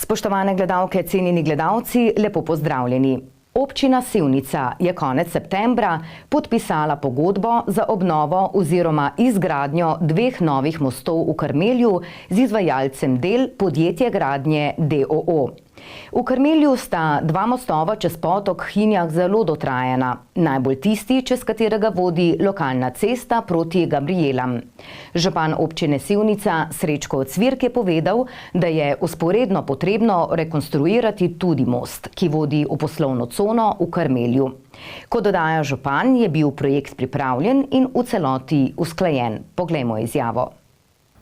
Spoštovane gledalke, cenjeni gledalci, lepo pozdravljeni. Občina Sevnica je konec septembra podpisala pogodbo za obnovo oziroma izgradnjo 2 novih mostov v Karmelju z izvajalcem del Podjetje Gradnje d.o.o. V Karmelju sta 2 mostova čez potok Hinjah zelo dotrajana, najbolj tisti, čez katerega vodi lokalna cesta proti Gabrijelam. Župan občine Sevnica Srečko Cvirk je povedal, da je vzporedno potrebno rekonstruirati tudi most, ki vodi v poslovno cono v Karmelju. Kot dodaja župan, je bil projekt pripravljen in v celoti usklajen. Poglejmo izjavo.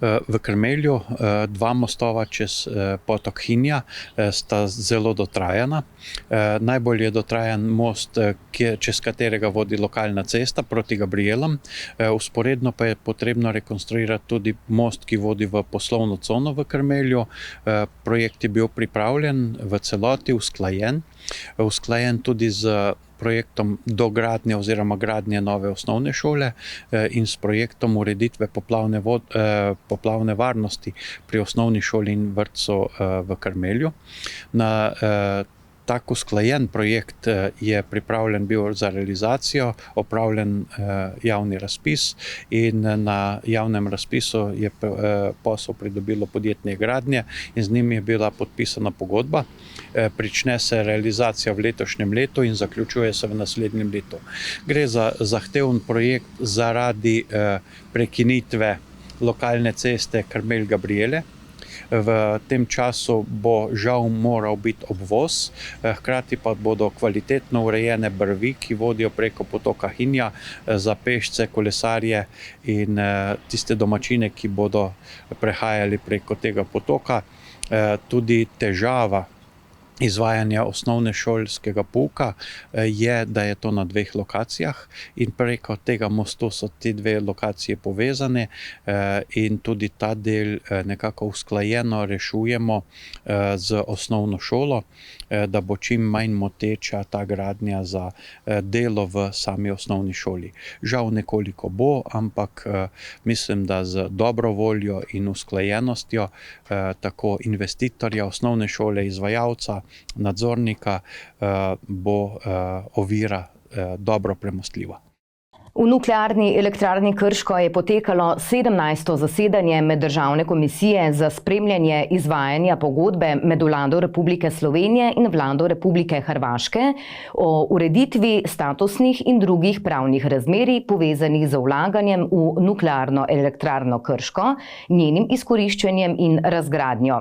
V Karmelju 2 mostova čez potok Hinja sta zelo dotrajana. Najbolj je dotrajan most, čez katerega vodi lokalna cesta proti Gabrijelom. Vzporedno pa je potrebno rekonstruirati tudi most, ki vodi v poslovno cono v Karmelju. Projekt je bil pripravljen v celoti, usklajen tudi z projektom dogradnje oziroma gradnje nove osnovne šole in s projektom ureditve poplavne varnosti pri osnovni šoli in vrtcu v Karmelju. Na tak usklajen projekt je pripravljen bil za realizacijo, opravljen javni razpis in na javnem razpisu je posel pridobilo Podjetje Gradnje in z njim je bila podpisana pogodba. Prične se realizacija v letošnjem letu in zaključuje se v naslednjem letu. Gre za zahteven projekt zaradi prekinitve lokalne ceste Karmelj-Gabrijele. V tem času bo žal moral biti obvoz, hkrati pa bodo kvalitetno urejene brvi, ki vodijo preko potoka Hinja za pešce, kolesarje in tiste domačine, ki bodo prehajali preko tega potoka. Tudi težava izvajanja osnovnošolskega pouka je, da je to na 2 lokacijah in preko tega mostu so te 2 lokacije povezane in tudi ta del nekako usklajeno rešujemo z osnovno šolo, da bo čim manj moteča ta gradnja za delo v sami osnovni šoli. Žal nekoliko bo, ampak mislim, da z dobro voljo in usklajenostjo tako investitorja osnovne šole, izvajalca, nadzornika bo ovira dobro premostljiva. V Nuklearni elektrarni Krško je potekalo 17. zasedanje Meddržavne komisije za spremljanje izvajanja pogodbe med Vlado Republike Slovenije in Vlado Republike Hrvaške o ureditvi statusnih in drugih pravnih razmerij povezanih z vlaganjem v Nuklearno elektrarno Krško, njenim izkoriščanjem in razgradnjo.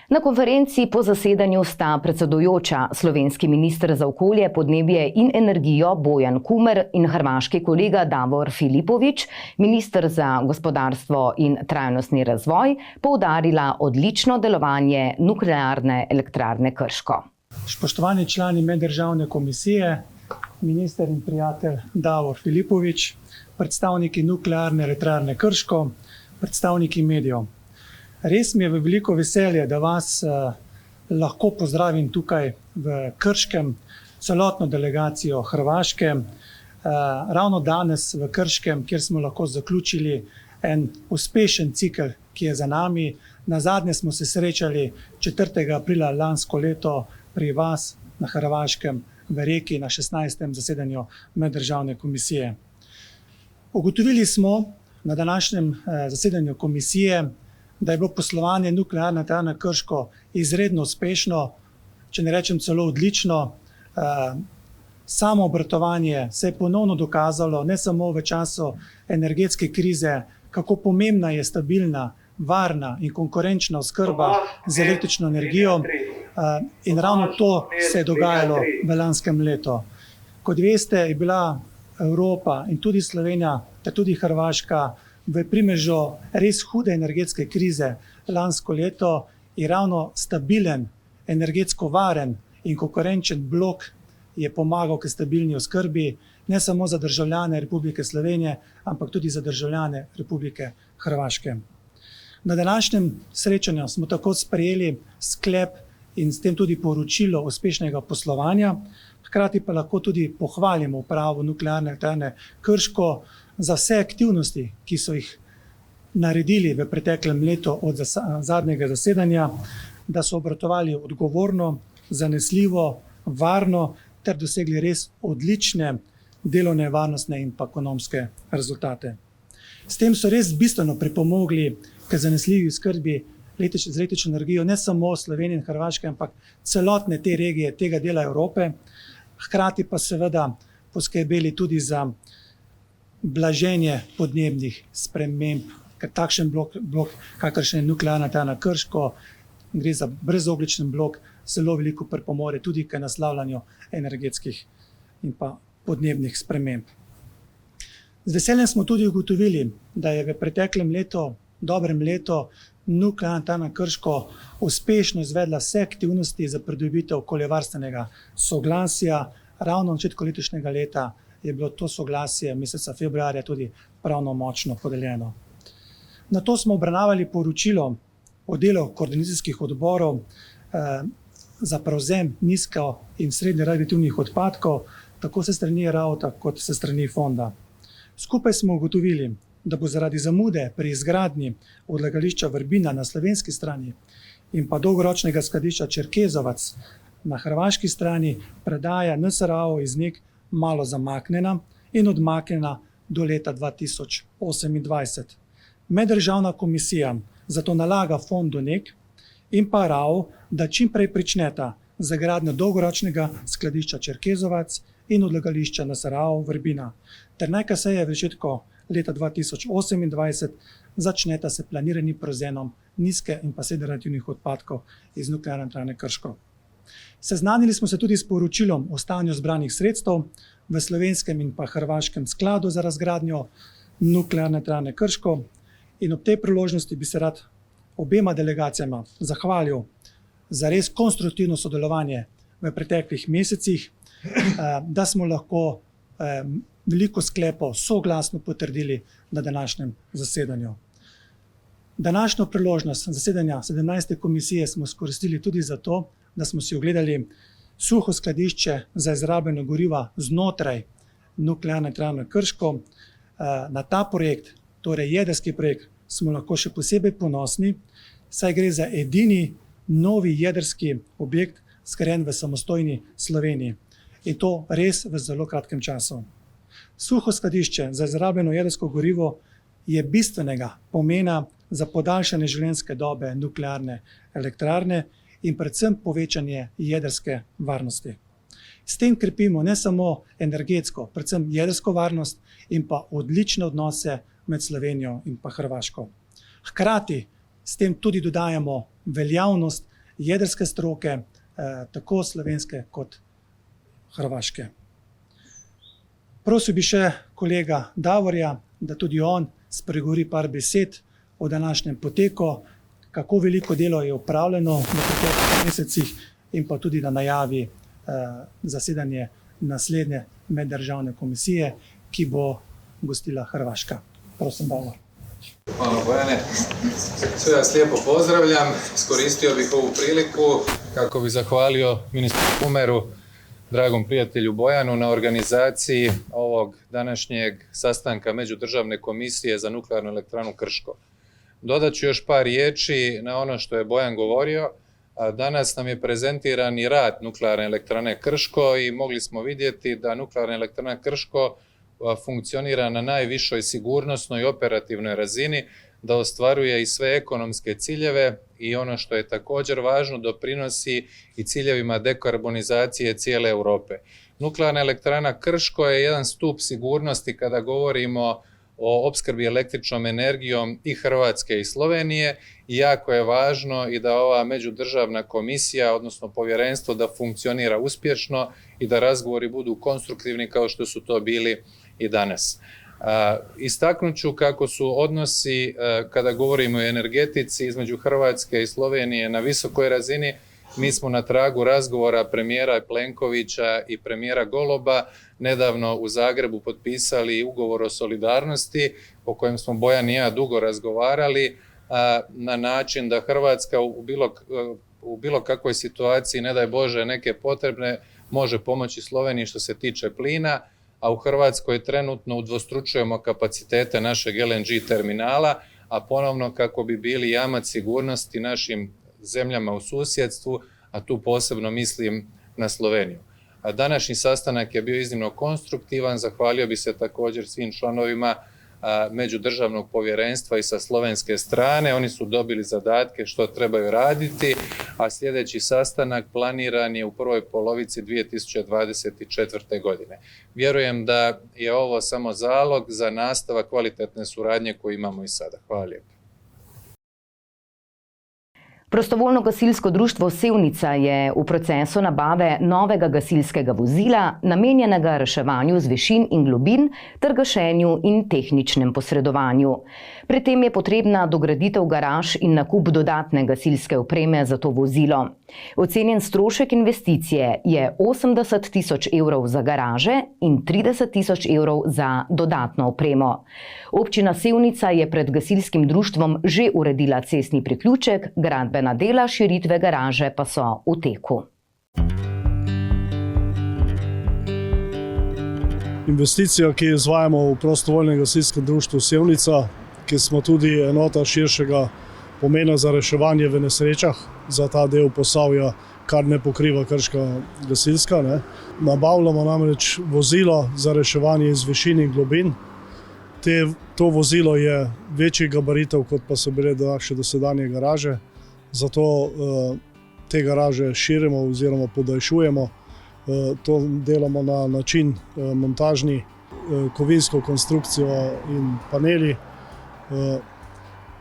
Na konferenci po zasedanju sta predsedujoča slovenski minister za okolje, podnebje in energijo Bojan Kumer in hrvaški kolega Davor Filipović, minister za gospodarstvo in trajnostni razvoj, poudarila odlično delovanje Nuklearne elektrarne Krško. Spoštovani člani Meddržavne komisije, minister in prijatelj Davor Filipović, predstavniki Nuklearne elektrarne Krško, predstavniki medijev. Res mi je veliko veselje, da vas lahko pozdravim tukaj v Krškem, celotno delegacijo Hrvaške. Ravno danes v Krškem, kjer smo lahko zaključili en uspešen cikel, ki je za nami. Nazadnje smo se srečali 4. aprila lansko leto pri vas na Hrvaškem v Reki na 16. zasedanju Meddržavne komisije. Ugotovili smo na današnjem zasedanju komisije, da je bilo poslovanje Nuklearne elektrarne Krško izredno uspešno, če ne rečem celo odlično. Samo obratovanje se je ponovno dokazalo, ne samo v času energetske krize, kako pomembna je stabilna, varna in konkurenčna oskrba z električno energijo. In ravno to se je dogajalo v lanskem letu. Kot veste, je bila Evropa in tudi Slovenija, ter tudi Hrvaška, v primežu res hude energetske krize lansko leto je ravno stabilen, energetsko varen in konkurenčen blok je pomagal k stabilni oskrbi, ne samo za državljane Republike Slovenije, ampak tudi za državljane Republike Hrvaške. Na današnjem srečanju smo tako sprejeli sklep in s tem tudi poročilo uspešnega poslovanja, hkrati pa lahko tudi pohvalimo upravo Nuklearne elektrarne Krško za vse aktivnosti, ki so jih naredili v preteklem letu od zadnjega zasedanja. da so obratovali odgovorno, zanesljivo, varno ter dosegli res odlične delovne, varnostne in pa ekonomske rezultate. S tem so res bistveno pripomogli k zanesljivi skrbi z električno energijo ne samo Slovenije in Hrvaške, ampak celotne te regije, tega dela Evrope, hkrati pa seveda poskrbeli tudi za blaženje podnebnih sprememb, ker takšen blok kakršen je Nuklearna elektrarna Krško, gre za brezogljičen blok, zelo veliko pripomore tudi k naslavljanju energetskih in pa podnebnih sprememb. Z veseljem smo tudi ugotovili, da je v preteklem letu, dobrem letu, Nuklearna elektrarna Krško uspešno izvedla vse aktivnosti za pridobitev okoljevarstvenega soglasja. Ravno v začetku letošnjega leta je bilo to soglasje meseca februarja tudi pravnomočno podeljeno. Nato smo obravnavali poročilo o delu koordinacijskih odborov za prevzem nizko in srednje radioaktivnih odpadkov, tako se strani RAO-ta kot se strani fonda. Skupaj smo ugotovili, da bo zaradi zamude pri izgradnji odlagališča Vrbina na slovenski strani in pa dolgoročnega skladišča Čerkezovac na hrvaški strani predaja NSRAO iz NEK malo zamaknjena in odmaknjena do leta 2028. Meddržavna komisija zato nalaga fondu NEK in pa RAO, da čim prej pričneta z gradnjo dolgoročnega skladišča Čerkezovac in odlagališča NSRAO Vrbina, ter najkasneje v začetku leta 2028 začneta se planirani prevzemom nizke in pa srednje radioaktivnih odpadkov iz Nuklearne elektrarne Krško. Seznanili smo se tudi s poročilom o stanju zbranih sredstev v slovenskem in pa hrvaškem skladu za razgradnjo Nuklearne elektrarne Krško in ob tej priložnosti bi se rad obema delegacijama zahvalil za res konstruktivno sodelovanje v preteklih mesecih, da smo lahko veliko sklepov soglasno potrdili na današnjem zasedanju. Današnjo priložnost zasedanja 17. komisije smo izkoristili tudi zato, da smo si ogledali suho skladišče za izrabljeno goriva znotraj Nuklearne elektrarne Krško. Na ta projekt, torej jedrski projekt, smo lahko še posebej ponosni, saj gre za edini novi jedrski objekt zgrajen v samostojni Sloveniji. In to res v zelo kratkem času. Suho skladišče za izrabljeno jedrsko gorivo je bistvenega pomena za podaljšanje življenjske dobe nuklearne elektrarne in predvsem povečanje jedrske varnosti. S tem krepimo ne samo energetsko, predvsem jedrsko varnost in pa odlične odnose med Slovenijo in pa Hrvaško. Hkrati s tem tudi dodajamo veljavnost jedrske stroke, tako slovenske kot hrvaške. Prosil bi še kolega Davorja, da tudi on spregovori par besed o današnjem poteku, kako veliko delo je opravljeno v preteklih mesecih in pa tudi na najavi zasedanje naslednje meddržavne komisije, ki bo gostila Hrvaška. Prosim, Davor. Hvala, Bojane. Sve vas lijepo pozdravljam. Iskoristio bih ovu priliku kako bih zahvalio ministru Kumeru, dragom prijatelju Bojanu, na organizaciji ovog današnjeg sastanka Međudržavne komisije za Nuklearnu elektranu Krško. Dodat ću još par riječi na ono što je Bojan govorio. Danas nam je prezentiran i rad Nuklearne elektrane Krško i mogli smo vidjeti da Nuklearna elektrana Krško funkcionira na najvišoj sigurnosnoj i operativnoj razini, da ostvaruje i sve ekonomske ciljeve i ono što je također važno, doprinosi i ciljevima dekarbonizacije cijele Europe. Nuklearna elektrana Krško je jedan stup sigurnosti kada govorimo o opskrbi električnom energijom i Hrvatske i Slovenije i jako je važno i da ova međudržavna komisija, odnosno povjerenstvo, da funkcionira uspješno i da razgovori budu konstruktivni kao što su to bili i danas. Istaknut ću kako su odnosi kada govorimo o energetici između Hrvatske i Slovenije na visokoj razini. Mi smo na tragu razgovora premijera Plenkovića i premijera Goloba nedavno u Zagrebu potpisali ugovor o solidarnosti o kojem smo Bojan i ja dugo razgovarali na način da Hrvatska u bilo kakvoj situaciji, ne daj Bože, neke potrebne, može pomoći Sloveniji što se tiče plina, a u Hrvatskoj trenutno udvostručujemo kapacitete našeg LNG terminala, a ponovno kako bi bili jamac sigurnosti našim zemljama u susjedstvu, a tu posebno mislim na Sloveniju. Današnji sastanak je bio iznimno konstruktivan, zahvalio bi se također svim članovima međudržavnog povjerenstva i sa slovenske strane. Oni su dobili zadatke što trebaju raditi, a sljedeći sastanak planiran je u prvoj polovici 2024. godine. Vjerujem da je ovo samo zalog za nastavak kvalitetne suradnje koju imamo i sada. Hvala lijepo. Prostovoljno gasilsko društvo Sevnica je v procesu nabave novega gasilskega vozila, namenjenega reševanju z višin in globin ter gašenju in tehničnem posredovanju. Pri tem je potrebna dograditev garaž in nakup dodatne gasilske opreme za to vozilo. Ocenjen strošek investicije je 80 tisoč evrov za garaže in 30 tisoč evrov za dodatno opremo. Občina Sevnica je pred gasilskim društvom že uredila cestni priključek, gradbena dela širitve garaže pa so v teku. Investicija, ki jo izvajamo v prostovoljnem gasilskem društvu Sevnica, ki smo tudi enota širšega pomena za reševanje v nesrečah, za ta del Posavja, kar ne pokriva krška gasilska. Nabavljamo namreč vozilo za reševanje iz višin in globin. To vozilo je večjih gabaritov, kot pa so bile naše dosedanje garaže. Zato te garaže širimo oziroma podaljšujemo. To delamo na način montažni, kovinsko konstrukcijo in paneli.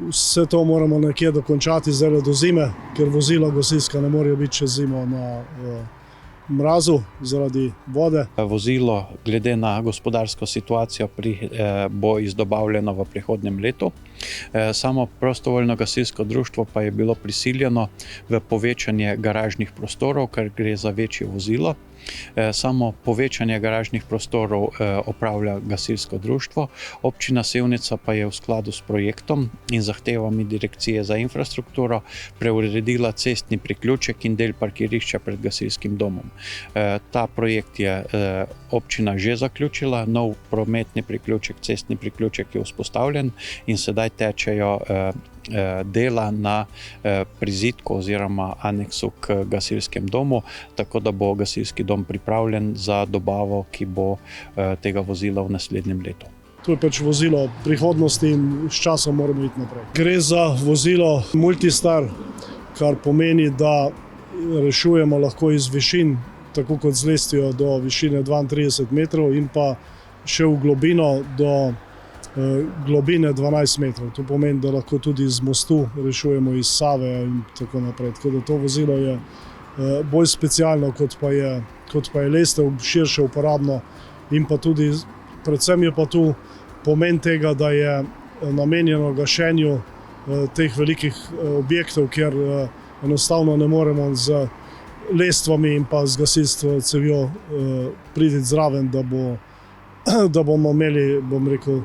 Vse to moramo nekje dokončati zdaj do zime, ker vozila gasilska ne morejo biti čez zimo na mrazu zaradi vode. Vozilo glede na gospodarsko situacijo bo izdobavljeno v prihodnjem letu. Samo prostovoljno gasilsko društvo pa je bilo prisiljeno v povečanje garažnih prostorov, ker gre za večje vozilo. Samo povečanje garažnih prostorov opravlja gasilsko društvo. Občina Sevnica pa je v skladu s projektom in zahtevami Direkcije za infrastrukturo preuredila cestni priključek in del parkirišča pred gasilskim domom. Ta projekt je občina že zaključila, nov prometni priključek, cestni priključek je vzpostavljen in sedaj tečejo dela na prizidku oziroma aneksu k gasilskem domu, tako da bo gasilski dom pripravljen za dobavo, ki bo tega vozila v naslednjem letu. To je pač vozilo prihodnosti in s časom moramo iti naprej. Gre za vozilo multistar, kar pomeni, da rešujemo lahko iz višin, tako kot z lestvijo do višine 32 metrov in pa še v globino do globine 12 metrov. To pomeni, da lahko tudi z mostu rešujemo iz Save in tako naprej. Tako da to vozilo je bolj specialno, kot pa je lestev, širše uporabno in pa tudi, predvsem je pa tu pomen tega, da je namenjeno gašenju teh velikih objektov, kjer enostavno ne moremo z lestvami in pa z gasilstvo cevjo priti zraven, da bomo imeli, bom rekel,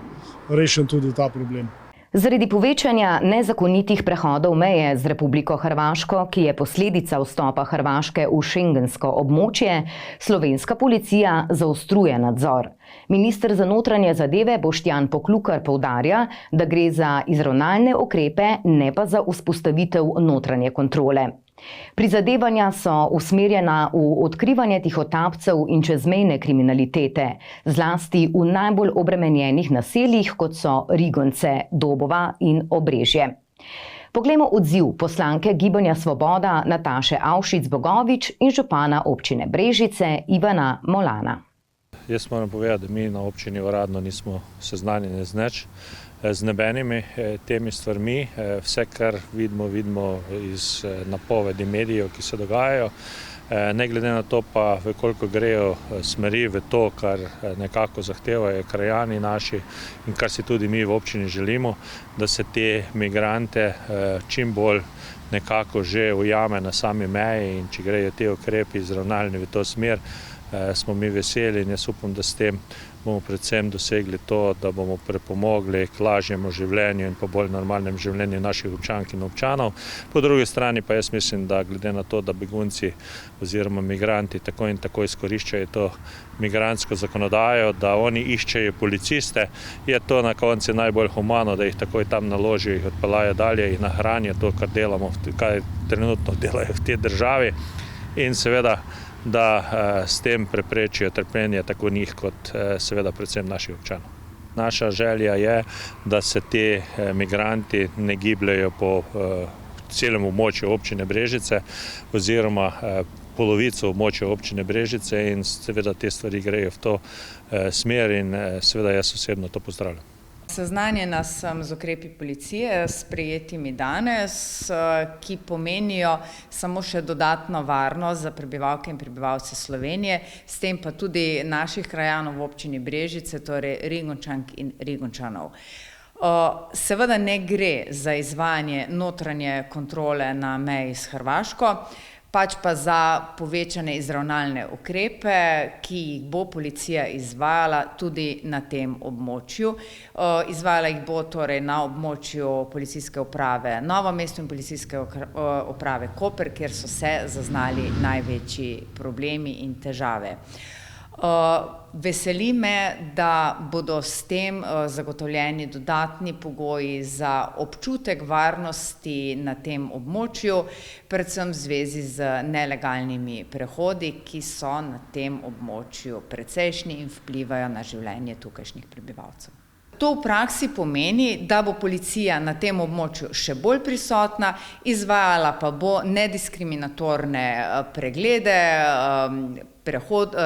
rešen tudi ta problem. Zaradi povečanja nezakonitih prehodov meje z Republiko Hrvaško, ki je posledica vstopa Hrvaške v šengensko območje, slovenska policija zaostruje nadzor. Minister za notranje zadeve Boštjan Poklukar poudarja, da gre za izravnalne ukrepe, ne pa za vzpostavitev notranje kontrole. Prizadevanja so usmerjena v odkrivanje tihotapcev in čezmejne kriminalitete, zlasti v najbolj obremenjenih naseljih, kot so Rigonce, Dobova in Obrežje. Poglejmo odziv poslanke Gibanja Svoboda Nataše Avšic-Bogovič in župana občine Brežice Ivana Molana. Jaz moram povedati, da mi na občini uradno nismo seznanjeni z nobenimi temi stvarmi. Vse, kar vidimo iz napovedi medijev, ki se dogajajo. Ne glede na to pa, koliko grejo smeri v to, kar nekako zahtevajo krajani naši in kar si tudi mi v občini želimo, da se te migrante čim bolj nekako že ujame na sami meji in če grejo te ukrepi izravnalni v to smer, smo mi veseli in jaz upam, da s tem bomo predvsem dosegli to, da bomo pripomogli k lažjemu življenju in pa bolj normalnem življenju naših občank in občanov. Po drugi strani pa jaz mislim, da glede na to, da begunci oziroma migranti tako in tako izkoriščajo to migrantsko zakonodajo, da oni iščejo policiste, je to na koncu najbolj humano, da jih takoj tam naložijo, jih odpeljajo dalje, jih nahranijo to, kar trenutno delajo v tej državi in seveda da s tem preprečijo trpljenje tako njih kot seveda predvsem naših občanov. Naša želja je, da se ti migranti ne gibljajo po celem območju občine Brežice oziroma polovico območja občine Brežice in seveda te stvari grejo v to smer in seveda jaz osebno to pozdravljam. Seznanjena sem z ukrepi policije, sprejetimi danes, ki pomenijo samo še dodatno varnost za prebivalke in prebivalce Slovenije, s tem pa tudi naših krajanov v občini Brežice, torej Rigončank in Rigončanov. Seveda ne gre za izvajanje notranje kontrole na meji s Hrvaško, pač pa za povečane izravnalne ukrepe, ki jih bo policija izvajala tudi na tem območju. Izvajala jih bo torej na območju policijske uprave Novo mesto in policijske uprave Koper, kjer so se zaznali največji problemi in težave. Veseli me, da bodo s tem zagotovljeni dodatni pogoji za občutek varnosti na tem območju, predvsem v zvezi z nelegalnimi prehodi, ki so na tem območju precejšnji in vplivajo na življenje tukajšnjih prebivalcev. To v praksi pomeni, da bo policija na tem območju še bolj prisotna, izvajala pa bo nediskriminatorne preglede,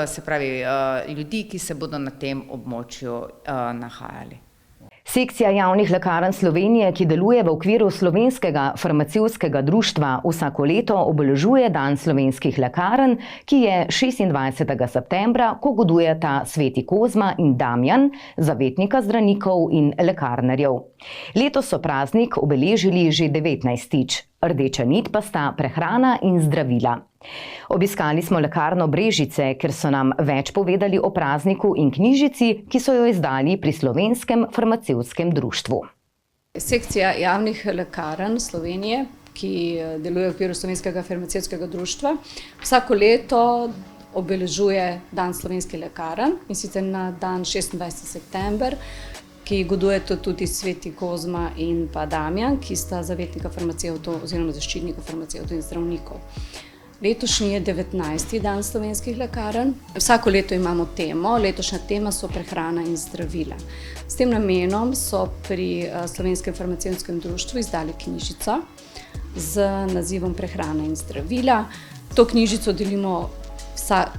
se pravi ljudi, ki se bodo na tem območju nahajali. Sekcija javnih lekarn Slovenije, ki deluje v okviru Slovenskega farmacevtskega društva, vsako leto obeležuje Dan slovenskih lekarn, ki je 26. septembra, ko godujeta Sveti Kozma in Damjan, zavetnika zdravnikov in lekarnarjev. Letos so praznik obeležili že 19. Rdeča nit pa sta prehrana in zdravila. Obiskali smo lekarno Brežice, ker so nam več povedali o prazniku in knjižici, ki so jo izdali pri Slovenskem farmacevtskem društvu. Sekcija javnih lekarn Slovenije, ki deluje v okviru Slovenskega farmacevtskega društva, vsako leto obeležuje Dan slovenskih lekarn, in sicer na dan 26. september, ki godujeta tudi Sveti Kozma in pa Damjan, ki sta zavetnika farmacevtov oziroma zaščitnika farmacevtov in zdravnikov. Letošnji je 19. Dan slovenskih lekarn. Vsako leto imamo temo, letošnja tema so prehrana in zdravila. S tem namenom so pri Slovenskem farmacevtskem društvu izdali knjižico z nazivom Prehrana in zdravila. To knjižico delimo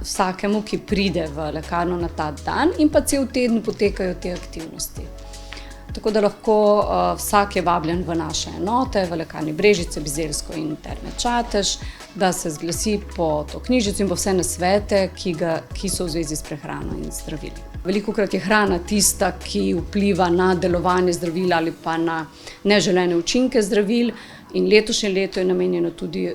vsakemu, ki pride v lekarno na ta dan, in pa cel teden potekajo te aktivnosti. Tako da lahko vsak je vabljen v naše enote, v lekarni Brežice, Bizeljsko in Terme Čatež, da se zglasi po to knjižico in po vse nasvete, ki so v zvezi s prehrano in zdravili. Velikokrat je hrana tista, ki vpliva na delovanje zdravila ali pa na neželene učinke zdravil, in letošnje leto je namenjeno tudi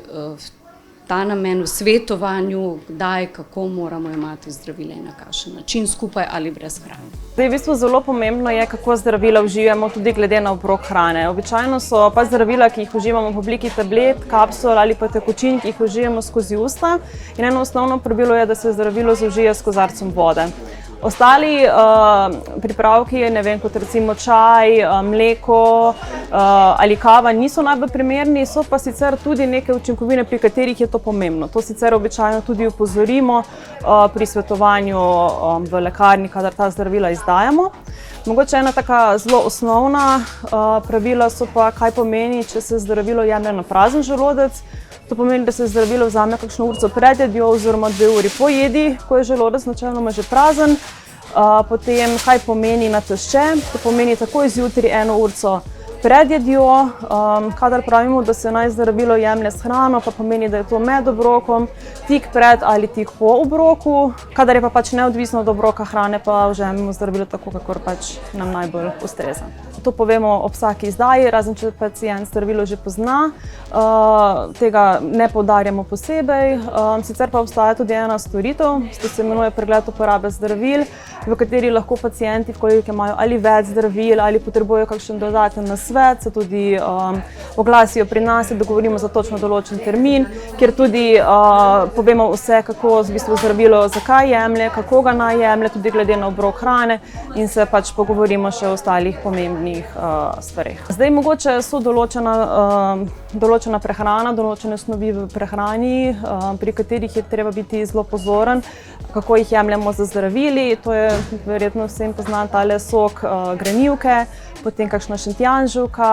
ta namen v svetovanju, kdaj, kako moramo jemati zdravila in na kakšen način, skupaj ali brez hrane. Zdaj, v bistvu zelo pomembno je, kako zdravila uživamo tudi glede na obrok hrane. Običajno so pa zdravila, ki jih uživamo v obliki tablet, kapsul ali pa tekočin, ki jih uživamo skozi usta, in eno osnovno pravilo je, da se zdravilo zaužije s kozarcem vode. Ostali pripravki, ne vem, kot recimo čaj, mleko ali kava, niso najbolj primerni, so pa sicer tudi neke učinkovine, pri katerih je to pomembno. To sicer običajno tudi opozorimo pri svetovanju v lekarni, kadar ta zdravila izdajamo. Mogoče ena taka zelo osnovna pravila so pa, kaj pomeni, če se zdravilo jemlje na prazen želodec. To pomeni, da se zdravilo vzame kakšno urico pred jedjo oziroma 2 uri po jedi, ko je želodec načeloma že prazen. Potem, kaj pomeni natešče, to pomeni takoj zjutraj 1 urico pred jedjo. Kadar pravimo, da se naj zdravilo jemlje s hrano, pa pomeni, da je to med obrokom, tik pred ali tik po obroku. Kadar je pa pač neodvisno od obroka hrane, pa vzamemo zdravilo tako, kakor pač nam najbolj ustreza. To povemo ob vsaki izdaji, razen če pacient zdravilo že pozna. Tega ne poudarjamo posebej. Sicer pa obstaja tudi ena storitev, to se imenuje pregled uporabe zdravil, v kateri lahko pacienti, koliko imajo ali več zdravil ali potrebujejo kakšen dodaten nasvet, se tudi oglasijo pri nas in dogovorimo za točno določen termin, kjer tudi povemo vse, kako v bistvu zdravilo, zakaj jemlje, kako ga naj jemlje, tudi glede na obrok hrane in se pač pogovorimo še o ostalih pomembnih stvareh. Zdaj mogoče so določena prehrana, določene snovi v prehrani, pri katerih je treba biti zelo pozoren, kako jih jemljemo z zdravili. To je verjetno vsem poznan tale sok grenivke, potem kakšna šentjanževka,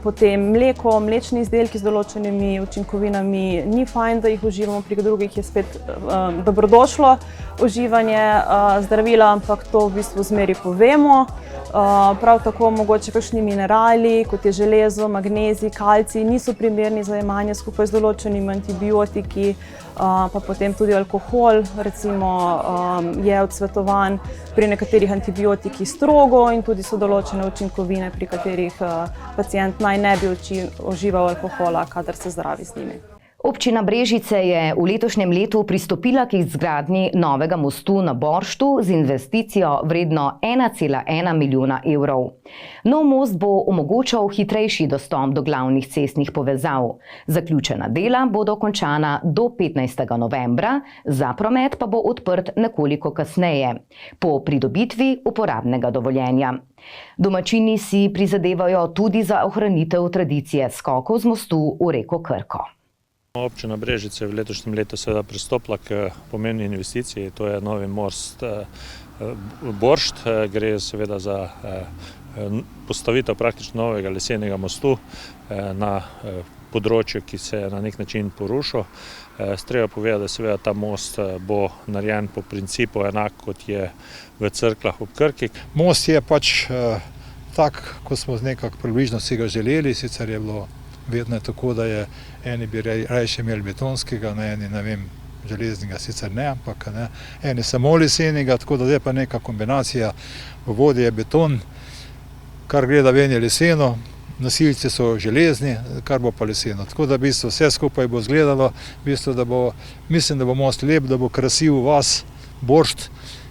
potem mleko, mlečni izdelki z določenimi učinkovinami. Ni fajn, da jih uživamo, pri drugih je spet dobrodošlo uživanje zdravila, ampak to v bistvu zmeri povemo. Prav tako mogoče kakšni minerali, kot je železo, magnezij, kalcij, niso primerni za jemanje skupaj z določenimi antibiotiki, pa potem tudi alkohol, recimo je odsvetovan pri nekaterih antibiotikih strogo in tudi so določene učinkovine, pri katerih pacient naj ne bi užival alkohola, kadar se zdravi z njimi. Občina Brežice je v letošnjem letu pristopila k izgradnji novega mostu na Borštu z investicijo vredno 1,1 milijona evrov. Nov most bo omogočal hitrejši dostop do glavnih cestnih povezav. Zaključena dela bodo končana do 15. novembra, za promet pa bo odprt nekoliko kasneje, po pridobitvi uporabnega dovoljenja. Domačini si prizadevajo tudi za ohranitev tradicije skokov z mostu v reko Krko. Občina Brežice je v letošnjem letu seveda pristopila k pomembni investiciji, to je novi most Boršt. Gre seveda za postavitev praktično novega lesenega mostu na področju, ki se je na nek način porušil. Treba povedati, da seveda ta most bo narejen po principu enak, kot je v Cerkljah ob Krki. Most je pač tak, kot smo nekako približno si ga želeli, sicer je bilo vedno tako, da je eni bi rajši imeli betonskega, eni, ne vem, železnega sicer ne, ampak ne, eni samo lesenega, tako da je pa neka kombinacija. V vodi je beton, kar gleda ven je leseno, nosilci so železni, kar bo pa leseno. Tako da v bistvu vse skupaj bo izgledalo, v bistvu, da bo, mislim, da bo most lep, da bo krasil vas Boršt,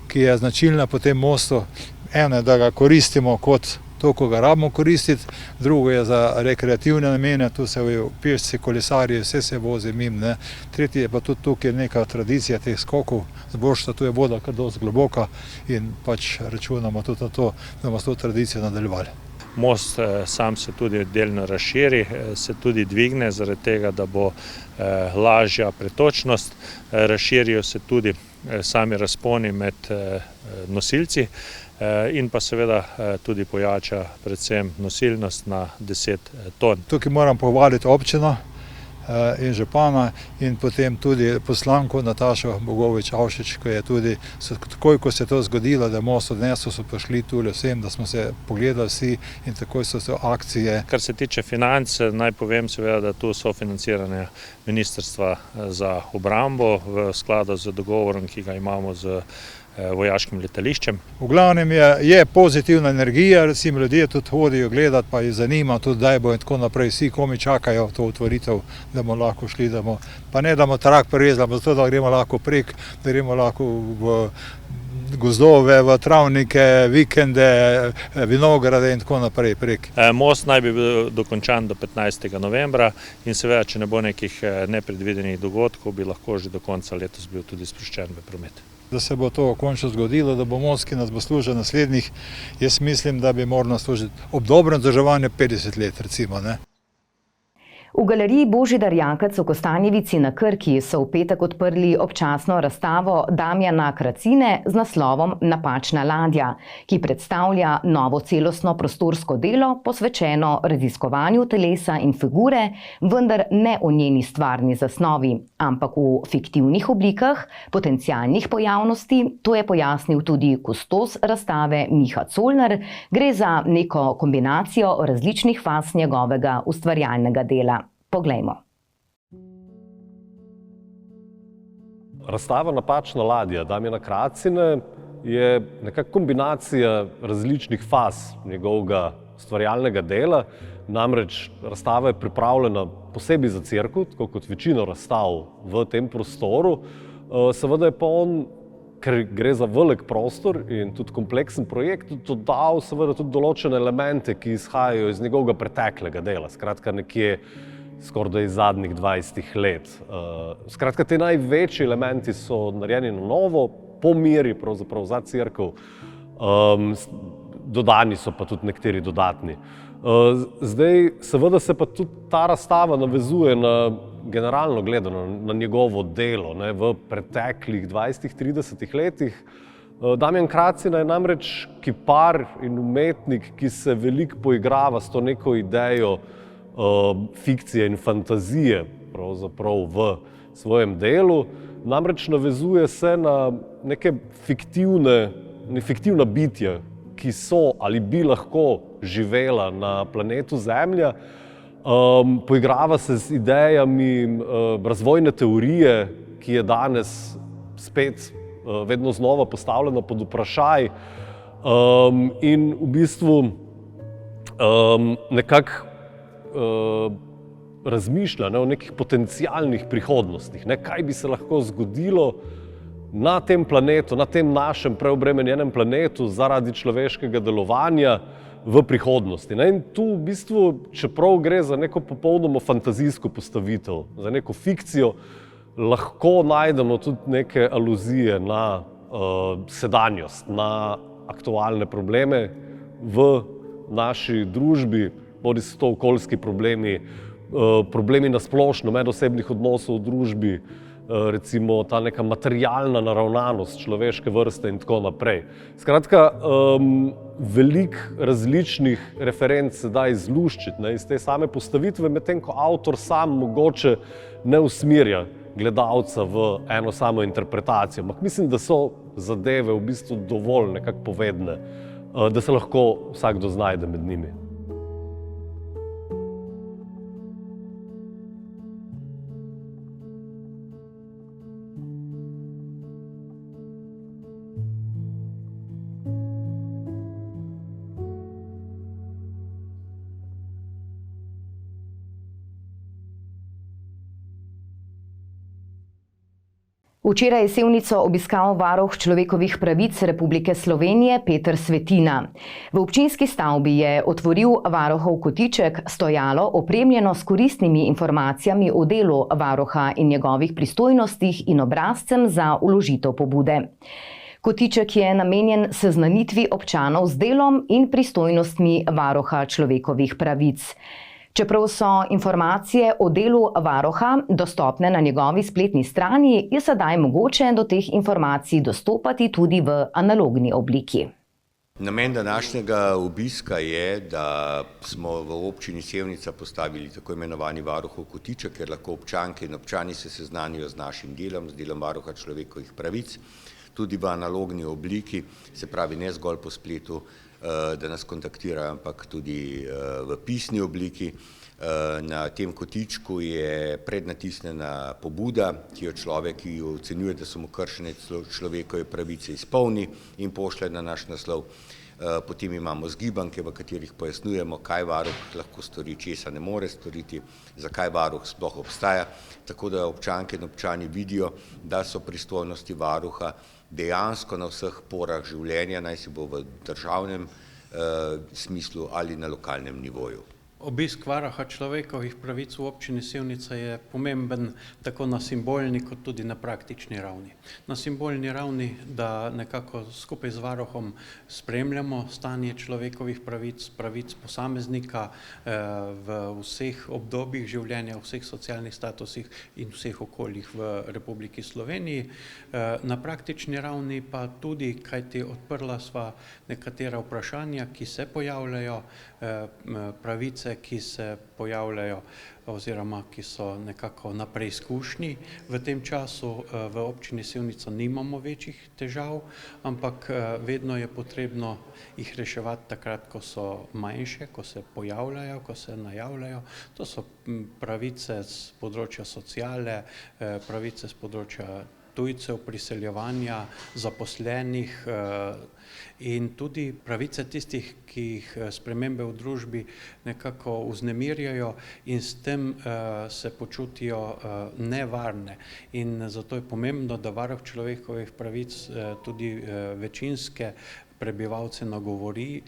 ki je značilna po tem mostu. Eno je, da ga koristimo kot to, ko ga rabimo koristiti, drugo je za rekreativne namene, tu se pešci, kolesarji, vse se vozi mimo. Tretje je pa tudi tukaj neka tradicija teh skokov z Boršta, tu je voda kar dosti globoka in pač računamo tudi na to, da bomo s to tradicijo nadaljevali. Most sam se tudi delno razširi, se tudi dvigne, zaradi tega, da bo lažja pretočnost. Razširijo se tudi sami razponi med nosilci in pa seveda tudi pojača predvsem nosilnost na 10 ton. Tukaj moram pohvaliti občino in župana in potem tudi poslanko Natašo Bogovič-Avšič, ki je tudi, takoj ko se je to zgodilo, da most odnesel, so prišli tule vsem, da smo se pogledali vsi in takoj so se akcije. Kar se tiče financ, naj povem seveda, da tu so financiranje Ministrstva za obrambo v skladu z dogovorom, ki ga imamo z vojaškim letališčem. V glavnem je pozitivna energija, recimo ljudje tudi hodijo gledati, pa jih zanima tudi, da bo in tako naprej. Vsi komi čakajo to otvoritev, da bomo lahko šli, pa ne da bomo trak prevezali, zato da gremo lahko prek, da gremo lahko v gozdove, v travnike, vikende, vinograde in tako naprej prek. Most naj bi bil dokončan do 15. novembra in seveda, če ne bo nekih nepredvidenih dogodkov, bi lahko že do konca letos bil tudi sproščen v promet. Da se bo to končno zgodilo, da bo most, ki nas bo služil naslednjih, jaz mislim, da bi moral služiti ob dobrem vzdrževanju 50 let, recimo, ne. V galeriji Božidar Jakec v Kostanjevici na Krki so v petek odprli občasno razstavo Damjana Kracine z naslovom Napačna ladja, ki predstavlja novo celostno prostorsko delo, posvečeno raziskovanju telesa in figure, vendar ne o njeni stvarni zasnovi, ampak v fiktivnih oblikah potencialnih pojavnosti. To je pojasnil tudi kustos razstave Miha Colner. Gre za neko kombinacijo različnih faz njegovega ustvarjalnega dela. Poglejmo. Razstava Napačna ladja Damjana Kracine je nekako kombinacija različnih faz njegovega ustvarjalnega dela. Namreč razstava je pripravljena posebej za cerkev, tako kot večina razstav v tem prostoru. Seveda je pa on, ker gre za velik prostor in tudi kompleksen projekt, dodal seveda tudi določene elemente, ki izhajajo iz njegovega preteklega dela, skratka nekje skoraj iz zadnjih 20 let. Skratka, te največji elementi so narejeni na novo, po meri pravzaprav za cerkev, dodani so pa tudi nekateri dodatni. Zdaj, seveda se pa tudi ta razstava navezuje na generalno gledano, na njegovo delo v preteklih 20-30 letih. Damjan Kracina je namreč kipar in umetnik, ki se veliko poigrava s to neko idejo fikcije in fantazije pravzaprav v svojem delu. Namreč navezuje se na neke fiktivna bitja, ki so ali bi lahko živela na planetu Zemlja. Poigrava se z idejami razvojne teorije, ki je danes spet vedno znova postavljena pod vprašaj, in v bistvu nekako razmišlja o nekih potencialnih prihodnostih, kaj bi se lahko zgodilo na tem planetu, na tem našem preobremenjenem planetu zaradi človeškega delovanja v prihodnosti. In tu v bistvu, čeprav gre za neko popolnoma fantazijsko postavitev, za neko fikcijo, lahko najdemo tudi neke aluzije na sedanjost, na aktualne probleme v naši družbi, bodi so to okoljski problemi, problemi na splošno medosebnih odnosov v družbi, recimo ta neka materialna naravnanost človeške vrste in tako naprej. Skratka, veliko različnih referenc se da izluščiti iz te same postavitve, medtem ko avtor sam mogoče ne usmerja gledalca v eno samo interpretacijo. Ampak mislim, da so zadeve v bistvu dovolj nekako povedne, da se lahko vsakdo znajde med njimi. Včeraj je Sevnico obiskal varuh človekovih pravic Republike Slovenije Peter Svetina. V občinski stavbi je otvoril varuhov kotiček, stojalo opremljeno s koristnimi informacijami o delu varuha in njegovih pristojnostih in obrazcem za vložitev pobude. Kotiček je namenjen seznanitvi občanov z delom in pristojnostmi varuha človekovih pravic. Čeprav so informacije o delu varuha dostopne na njegovi spletni strani, je sedaj mogoče do teh informacij dostopati tudi v analogni obliki. Namen današnjega obiska je, da smo v občini Sevnica postavili tako imenovani varuhov kotiček, ker lahko občanke in občani se seznanijo z našim delom, z delom varuha človekovih pravic, tudi v analogni obliki, se pravi ne zgolj po spletu, da nas kontaktirajo, ampak tudi v pisni obliki. Na tem kotičku je prednatisnjena pobuda, ki jo človek, ki jo ocenjuje, da so mu kršene človekove pravice, izpolni in pošlje na naš naslov. Potem imamo zgibanke, v katerih pojasnjujemo, kaj varuh lahko stori, česa ne more storiti, zakaj varuh sploh obstaja, tako da občanke in občani vidijo, da so pristojnosti varuha dejansko na vseh porah življenja, naj si bo v državnem smislu ali na lokalnem nivoju. Obisk varuha človekovih pravic v občini Sevnica je pomemben tako na simbolni kot tudi na praktični ravni. Na simbolni ravni, da nekako skupaj z varuhom spremljamo stanje človekovih pravic, pravic posameznika v vseh obdobjih življenja, v vseh socialnih statusih in vseh okoljih v Republiki Sloveniji. Na praktični ravni pa tudi, kajti odprla sva nekatera vprašanja, ki se pojavljajo, pravice, ki se pojavljajo oziroma ki so nekako na preizkušnji. V tem času v občini Sevnica nimamo večjih težav, ampak vedno je potrebno jih reševati takrat, ko so manjše, ko se pojavljajo, ko se najavljajo. To so pravice z področja sociale, pravice z področja tujcev, priseljevanja, zaposlenih in tudi pravice tistih, ki jih spremembe v družbi nekako vznemirjajo in s tem se počutijo nevarne. In zato je pomembno, da varuh človekovih pravic tudi večinske prebivalce nagovori,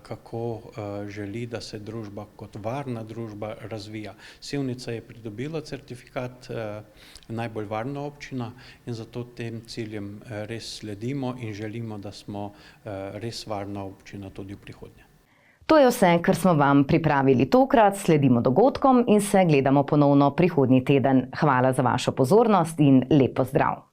kako želi, da se družba kot varna družba razvija. Sevnica je pridobila certifikat najbolj varna občina in zato tem ciljem res sledimo in želimo, da smo res varna občina tudi v prihodnje. To je vse, kar smo vam pripravili tokrat. Sledimo dogodkom in se gledamo ponovno prihodnji teden. Hvala za vašo pozornost in lep pozdrav.